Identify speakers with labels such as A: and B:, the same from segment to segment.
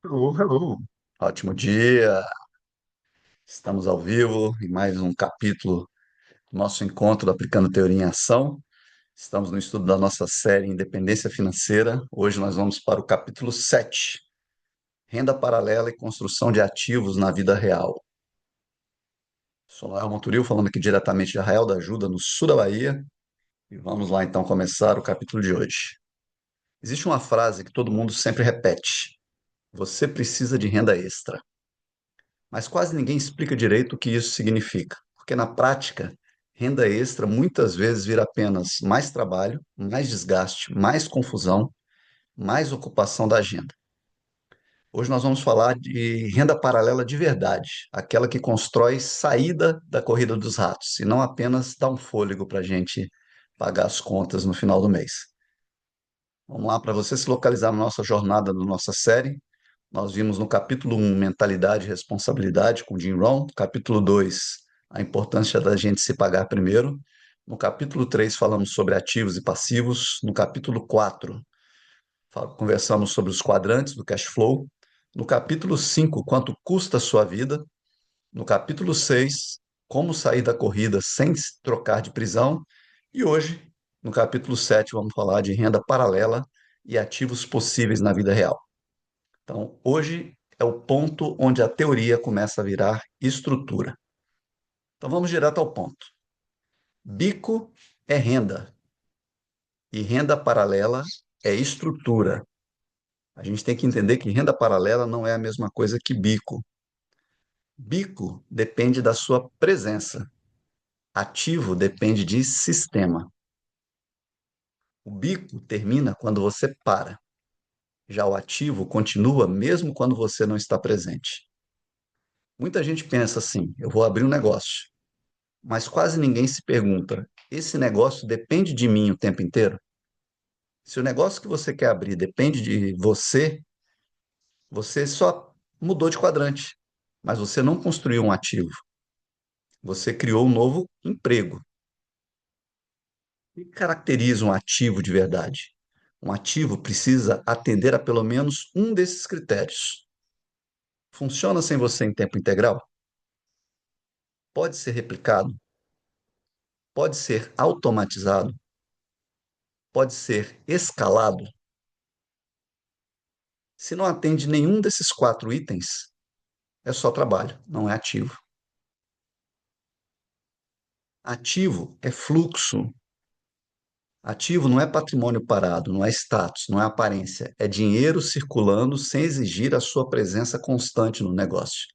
A: Hello, hello. Ótimo dia. Estamos ao vivo em mais um capítulo do nosso encontro do Aplicando Teoria em Ação. Estamos no estudo da nossa série Independência Financeira. Hoje nós vamos para o capítulo 7, Renda Paralela e Construção de Ativos na Vida Real. Sou Noel Monturil, falando aqui diretamente de Arraial da Ajuda, no sul da Bahia. E vamos lá então começar o capítulo de hoje. Existe uma frase que todo mundo sempre repete: você precisa de renda extra. Mas quase ninguém explica direito o que isso significa, porque na prática, renda extra muitas vezes vira apenas mais trabalho, mais desgaste, mais confusão, mais ocupação da agenda. Hoje nós vamos falar de renda paralela de verdade, aquela que constrói saída da corrida dos ratos, e não apenas dá um fôlego para a gente pagar as contas no final do mês. Vamos lá, para você se localizar na nossa jornada, na nossa série. Nós vimos no capítulo 1, Mentalidade e Responsabilidade, com Jim Rohn. Capítulo 2, a importância da gente se pagar primeiro. No capítulo 3, falamos sobre ativos e passivos. No capítulo 4, conversamos sobre os quadrantes do cash flow. No capítulo 5, quanto custa a sua vida. No capítulo 6, como sair da corrida sem se trocar de prisão. E hoje, no capítulo 7, vamos falar de renda paralela e ativos possíveis na vida real. Então, hoje é o ponto onde a teoria começa a virar estrutura. Então, vamos direto ao ponto. Bico é renda e renda paralela é estrutura. A gente tem que entender que renda paralela não é a mesma coisa que bico. Bico depende da sua presença. Ativo depende de sistema. O bico termina quando você para. Já o ativo continua mesmo quando você não está presente. Muita gente pensa assim: eu vou abrir um negócio. Mas quase ninguém se pergunta: esse negócio depende de mim o tempo inteiro? Se o negócio que você quer abrir depende de você, você só mudou de quadrante, mas você não construiu um ativo, você criou um novo emprego. O que caracteriza um ativo de verdade? Um ativo precisa atender a pelo menos um desses critérios. Funciona sem você em tempo integral? Pode ser replicado? Pode ser automatizado? Pode ser escalado? Se não atende nenhum desses quatro itens, é só trabalho, não é ativo. Ativo é fluxo. Ativo não é patrimônio parado, não é status, não é aparência. É dinheiro circulando sem exigir a sua presença constante no negócio.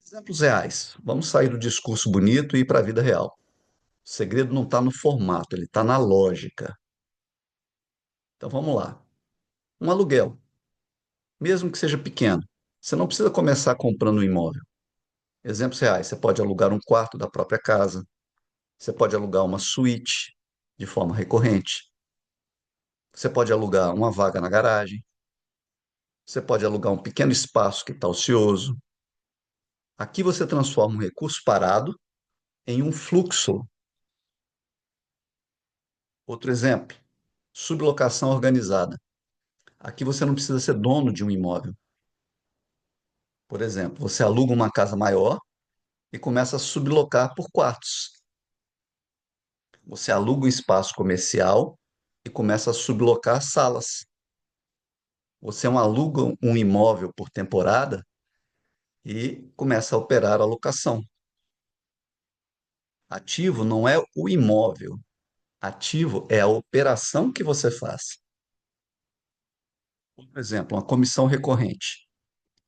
A: Exemplos reais. Vamos sair do discurso bonito e ir para a vida real. O segredo não está no formato, ele está na lógica. Então vamos lá. Um aluguel, mesmo que seja pequeno. Você não precisa começar comprando um imóvel. Exemplos reais: você pode alugar um quarto da própria casa, você pode alugar uma suíte de forma recorrente. Você pode alugar uma vaga na garagem. Você pode alugar um pequeno espaço que está ocioso. Aqui você transforma um recurso parado em um fluxo. Outro exemplo, sublocação organizada. Aqui você não precisa ser dono de um imóvel. Por exemplo, você aluga uma casa maior e começa a sublocar por quartos. Você aluga um espaço comercial e começa a sublocar salas. Você aluga um imóvel por temporada e começa a operar a locação. Ativo não é o imóvel, ativo é a operação que você faz. Por exemplo, uma comissão recorrente.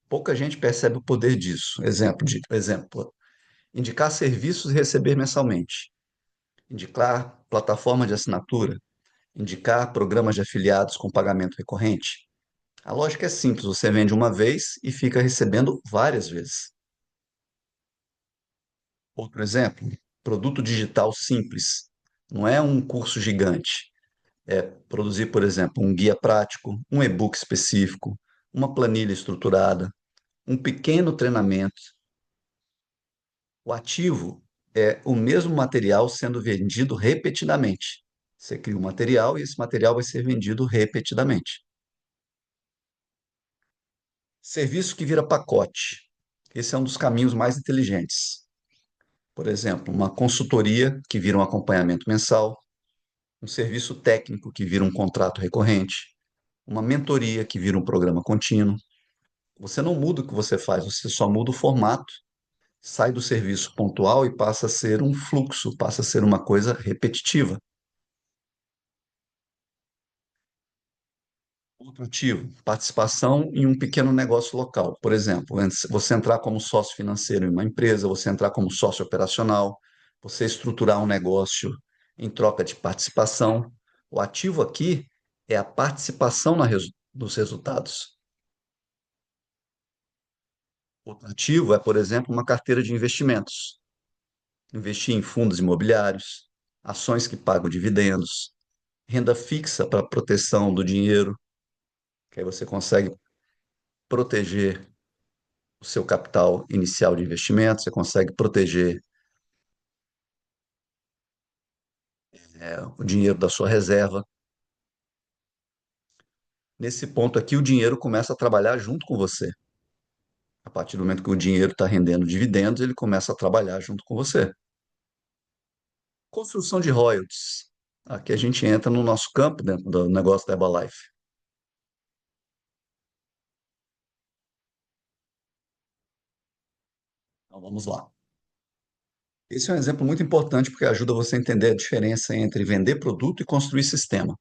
A: Pouca gente percebe o poder disso. Exemplo, indicar serviços e receber mensalmente. Indicar plataforma de assinatura. Indicar programas de afiliados com pagamento recorrente. A lógica é simples: você vende uma vez e fica recebendo várias vezes. Outro exemplo, produto digital simples. Não é um curso gigante. É produzir, por exemplo, um guia prático, um e-book específico, uma planilha estruturada, um pequeno treinamento. O ativo é o mesmo material sendo vendido repetidamente. Você cria um material e esse material vai ser vendido repetidamente. Serviço que vira pacote. Esse é um dos caminhos mais inteligentes. Por exemplo, uma consultoria que vira um acompanhamento mensal, um serviço técnico que vira um contrato recorrente, uma mentoria que vira um programa contínuo. Você não muda o que você faz, você só muda o formato, sai do serviço pontual e passa a ser um fluxo, passa a ser uma coisa repetitiva. Outro ativo, participação em um pequeno negócio local. Por exemplo, antes você entrar como sócio financeiro em uma empresa, você entrar como sócio operacional, você estruturar um negócio em troca de participação. O ativo aqui é a participação dos resultados. Outro ativo é, por exemplo, uma carteira de investimentos. Investir em fundos imobiliários, ações que pagam dividendos, renda fixa para proteção do dinheiro, que aí você consegue proteger o seu capital inicial de investimento, você consegue proteger o dinheiro da sua reserva. Nesse ponto aqui, o dinheiro começa a trabalhar junto com você. A partir do momento que o dinheiro está rendendo dividendos, ele começa a trabalhar junto com você. Construção de royalties. Aqui a gente entra no nosso campo dentro do negócio da Herbalife. Então vamos lá. Esse é um exemplo muito importante porque ajuda você a entender a diferença entre vender produto e construir sistema.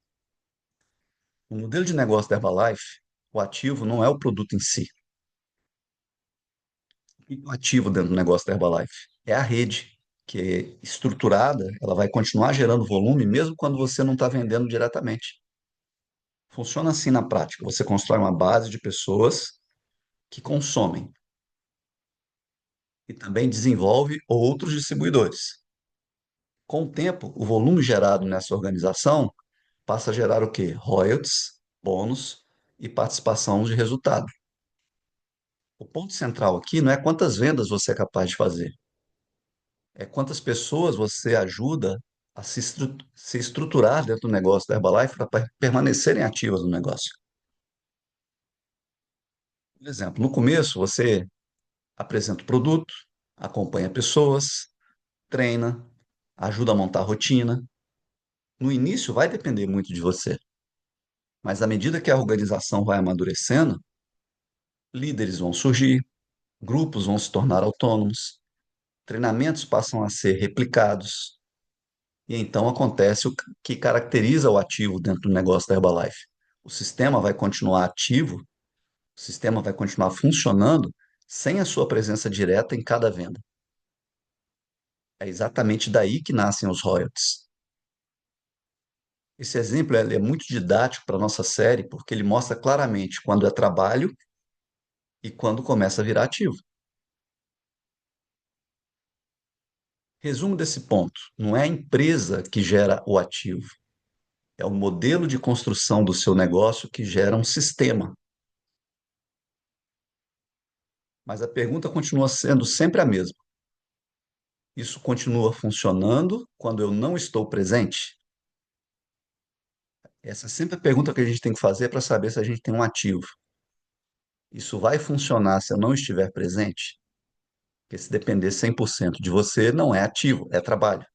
A: No modelo de negócio da Herbalife, o ativo não é o produto em si. O ativo dentro do negócio da Herbalife é a rede, que é estruturada, ela vai continuar gerando volume mesmo quando você não está vendendo diretamente. Funciona assim na prática. Você constrói uma base de pessoas que consomem e também desenvolve outros distribuidores. Com o tempo, o volume gerado nessa organização passa a gerar o quê? Royalties, bônus e participação de resultado. O ponto central aqui não é quantas vendas você é capaz de fazer, é quantas pessoas você ajuda a se estruturar dentro do negócio da Herbalife para permanecerem ativas no negócio. Por exemplo, no começo você apresenta o produto, acompanha pessoas, treina, ajuda a montar a rotina. No início vai depender muito de você, mas à medida que a organização vai amadurecendo, líderes vão surgir, grupos vão se tornar autônomos, treinamentos passam a ser replicados, e então acontece o que caracteriza o ativo dentro do negócio da Herbalife. O sistema vai continuar ativo, o sistema vai continuar funcionando sem a sua presença direta em cada venda. É exatamente daí que nascem os royalties. Esse exemplo é muito didático para a nossa série, porque ele mostra claramente quando é trabalho e quando começa a virar ativo. Resumo desse ponto: não é a empresa que gera o ativo, é o modelo de construção do seu negócio que gera um sistema. Mas a pergunta continua sendo sempre a mesma. Isso continua funcionando quando eu não estou presente? Essa é sempre a pergunta que a gente tem que fazer para saber se a gente tem um ativo. Isso vai funcionar se eu não estiver presente? Porque se depender 100% de você, não é ativo, é trabalho.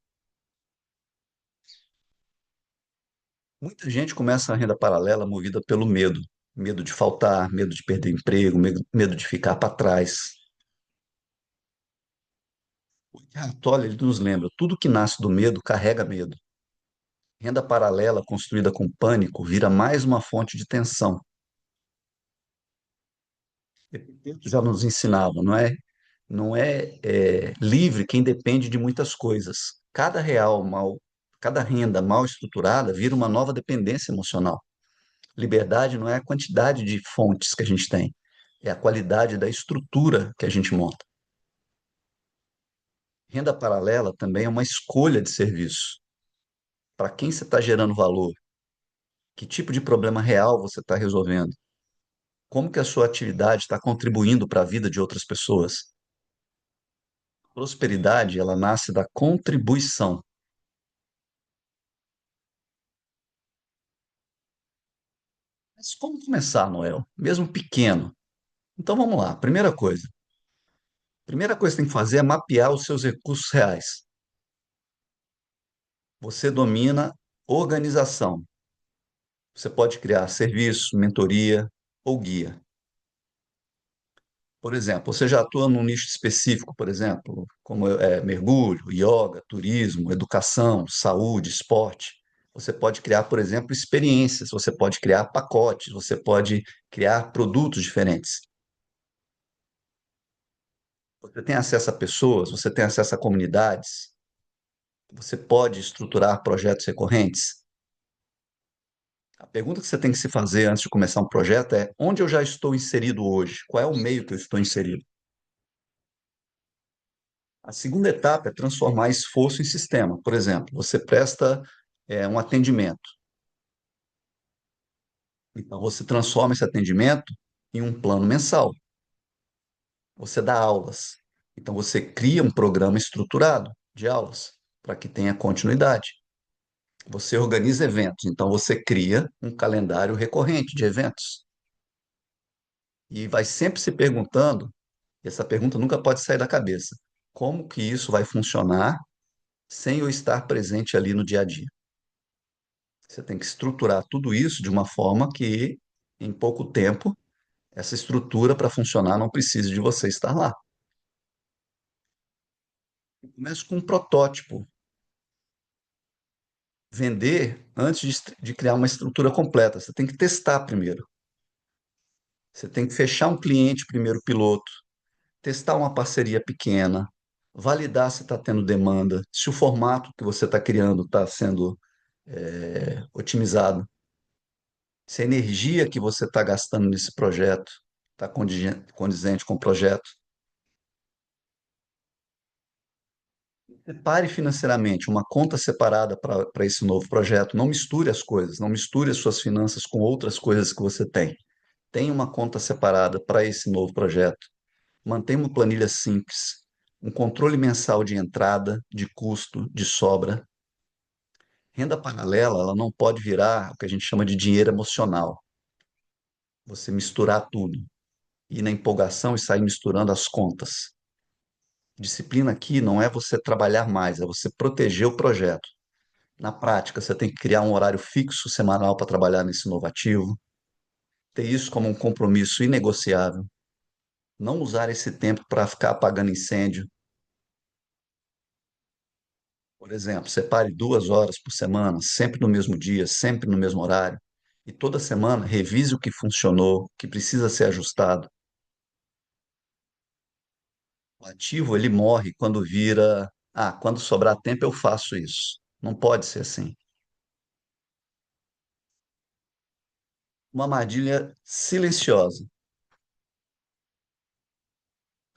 A: Muita gente começa a renda paralela movida pelo medo. Medo de faltar, medo de perder emprego, medo de ficar para trás. O Eckhart Tolle, ele nos lembra, tudo que nasce do medo carrega medo. Renda paralela construída com pânico vira mais uma fonte de tensão. Epiteto já nos ensinava, não é livre quem depende de muitas coisas. Cada renda mal estruturada vira uma nova dependência emocional. Liberdade não é a quantidade de fontes que a gente tem, é a qualidade da estrutura que a gente monta. Renda paralela também é uma escolha de serviço. Para quem você está gerando valor? Que tipo de problema real você está resolvendo? Como que a sua atividade está contribuindo para a vida de outras pessoas? Prosperidade, ela nasce da contribuição. Mas como começar, Noel? Mesmo pequeno. Então vamos lá. Primeira coisa que tem que fazer é mapear os seus recursos reais. Você domina organização. Você pode criar serviço, mentoria ou guia. Por exemplo, você já atua num nicho específico, por exemplo, como mergulho, yoga, turismo, educação, saúde, esporte. Você pode criar, por exemplo, experiências, você pode criar pacotes, você pode criar produtos diferentes. Você tem acesso a pessoas, você tem acesso a comunidades, você pode estruturar projetos recorrentes. A pergunta que você tem que se fazer antes de começar um projeto é: onde eu já estou inserido hoje? Qual é o meio que eu estou inserido? A segunda etapa é transformar esforço em sistema. Por exemplo, você presta um atendimento. Então, você transforma esse atendimento em um plano mensal. Você dá aulas. Então, você cria um programa estruturado de aulas para que tenha continuidade. Você organiza eventos. Então, você cria um calendário recorrente de eventos. E vai sempre se perguntando, e essa pergunta nunca pode sair da cabeça: como que isso vai funcionar sem eu estar presente ali no dia a dia? Você tem que estruturar tudo isso de uma forma que, em pouco tempo, essa estrutura para funcionar não precise de você estar lá. Comece com um protótipo. Vender antes de criar uma estrutura completa. Você tem que testar primeiro. Você tem que fechar um cliente primeiro piloto, testar uma parceria pequena, validar se está tendo demanda, se o formato que você está criando está sendo otimizado, se a energia que você está gastando nesse projeto está condizente com o projeto. Separe financeiramente uma conta separada para esse novo projeto. Não misture as coisas, não misture as suas finanças com outras coisas que você tem. Tenha uma conta separada para esse novo projeto. Mantenha uma planilha simples, um controle mensal de entrada, de custo, de sobra. Renda paralela, ela não pode virar o que a gente chama de dinheiro emocional. Você misturar tudo, ir na empolgação e sair misturando as contas. Disciplina aqui não é você trabalhar mais, é você proteger o projeto. Na prática, você tem que criar um horário fixo semanal para trabalhar nesse novo ativo, ter isso como um compromisso inegociável, não usar esse tempo para ficar apagando incêndio. Por exemplo, separe 2 horas por semana, sempre no mesmo dia, sempre no mesmo horário, e toda semana revise o que funcionou, o que precisa ser ajustado. O ativo, ele morre quando vira, quando sobrar tempo eu faço isso. Não pode ser assim. Uma armadilha silenciosa.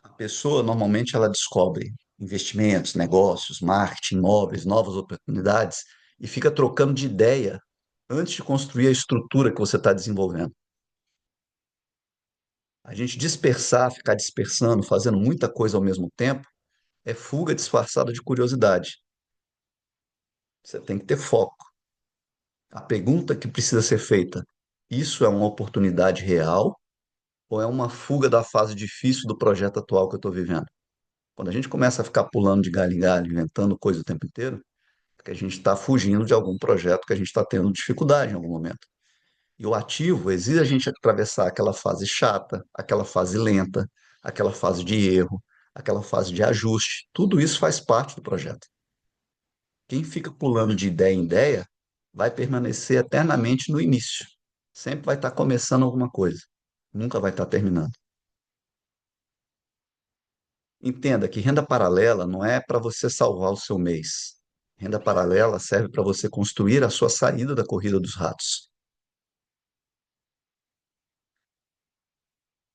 A: A pessoa normalmente ela descobre investimentos, negócios, marketing, imóveis, novas oportunidades e fica trocando de ideia antes de construir a estrutura que você está desenvolvendo. A gente dispersar, ficar dispersando, fazendo muita coisa ao mesmo tempo, é fuga disfarçada de curiosidade. Você tem que ter foco. A pergunta que precisa ser feita: isso é uma oportunidade real ou é uma fuga da fase difícil do projeto atual que eu estou vivendo? Quando a gente começa a ficar pulando de galho em galho, inventando coisa o tempo inteiro, porque a gente está fugindo de algum projeto que a gente está tendo dificuldade em algum momento. E o ativo exige a gente atravessar aquela fase chata, aquela fase lenta, aquela fase de erro, aquela fase de ajuste. Tudo isso faz parte do projeto. Quem fica pulando de ideia em ideia vai permanecer eternamente no início. Sempre vai estar começando alguma coisa, nunca vai estar terminando. Entenda que renda paralela não é para você salvar o seu mês. Renda paralela serve para você construir a sua saída da corrida dos ratos.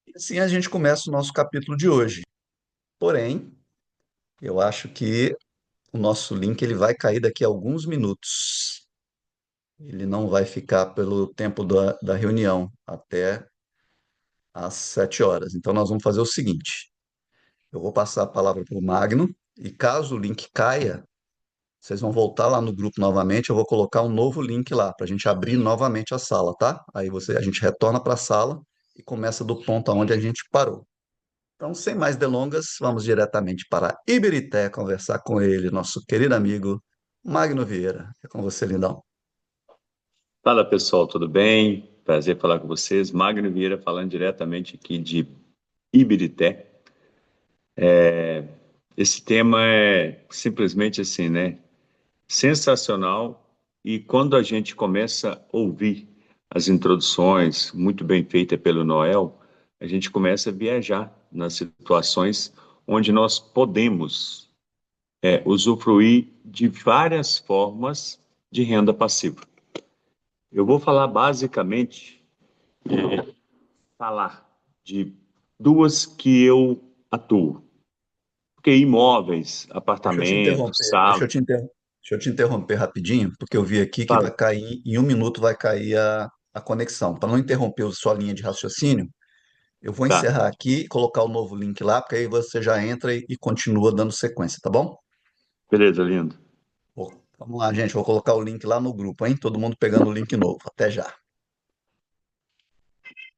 A: E assim a gente começa o nosso capítulo de hoje. Porém, eu acho que o nosso link ele vai cair daqui a alguns minutos. Ele não vai ficar pelo tempo da reunião, até às 7 horas. Então, nós vamos fazer o seguinte: eu vou passar a palavra para o Magno, e caso o link caia, vocês vão voltar lá no grupo novamente. Eu vou colocar um novo link lá para a gente abrir novamente a sala, tá? Aí a gente retorna para a sala e começa do ponto onde a gente parou. Então, sem mais delongas, vamos diretamente para Ibirité conversar com ele, nosso querido amigo Magno Vieira. É com você, lindão.
B: Fala pessoal, tudo bem? Prazer falar com vocês. Magno Vieira falando diretamente aqui de Ibirité. Esse tema é simplesmente assim, né? Sensacional. E quando a gente começa a ouvir as introduções, muito bem feitas pelo Noel, a gente começa a viajar nas situações onde nós podemos usufruir de várias formas de renda passiva. Eu vou falar basicamente falar de duas que eu atuo. Porque imóveis,
A: Deixa eu te
B: apartamentos,
A: interromper,
B: sala,
A: deixa eu te interromper rapidinho, porque eu vi aqui que
B: fala,
A: vai cair, em 1 minuto vai cair a conexão. Para não interromper a sua linha de raciocínio, eu vou
B: tá.
A: encerrar aqui, colocar o novo link lá, porque aí você já entra e continua dando sequência, tá bom?
B: Beleza, lindo.
A: Vamos lá, gente, vou colocar o link lá no grupo, hein? Todo mundo pegando o link novo. Até já.